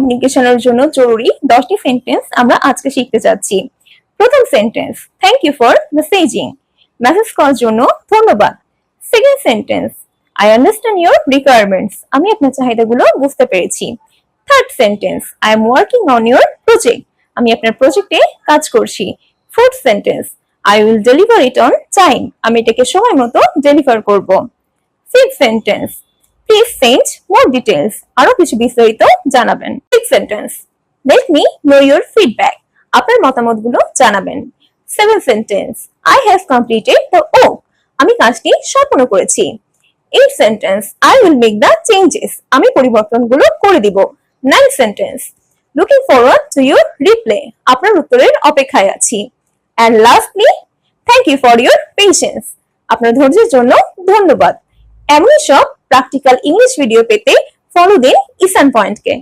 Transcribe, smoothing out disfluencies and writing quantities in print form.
কমিউনিকেশনের জন্য জরুরি 10টি সেন্টেন্স আমরা আজকে শিখতে যাচ্ছি। প্রথম sentence, thank you for messaging, message করার জন্য ধন্যবাদ। Second sentence, I understand your requirements, আমি আপনার চাহিদাগুলো বুঝতে পেরেছি। Third sentence, I am working on your project, আমি আপনার প্রজেক্টে কাজ করছি। Fourth sentence, I will deliver it on time, আমি এটাকে সময় মতো ডেলিভার করব। Fifth sentence, please send more details, আরো কিছু বিস্তারিত জানাবেন। Six sentence, let me know your feedback, আপনার মতামতগুলো জানাবেন। Seven sentence, I have completed the work, আমি কাজটি সম্পন্ন করেছি। Eight sentence, I will make the changes, আমি পরিবর্তনগুলো করে দিব। Nine sentence, looking forward to your reply, আপনার উত্তরের অপেক্ষায় আছি। And lastly, thank you for your patience, আপনার ধৈর্যের জন্য ধন্যবাদ। এমন সব প্র্যাকটিক্যাল ইংলিশ ভিডিও পেতে ফলো দিন ইসান পয়েন্টকে।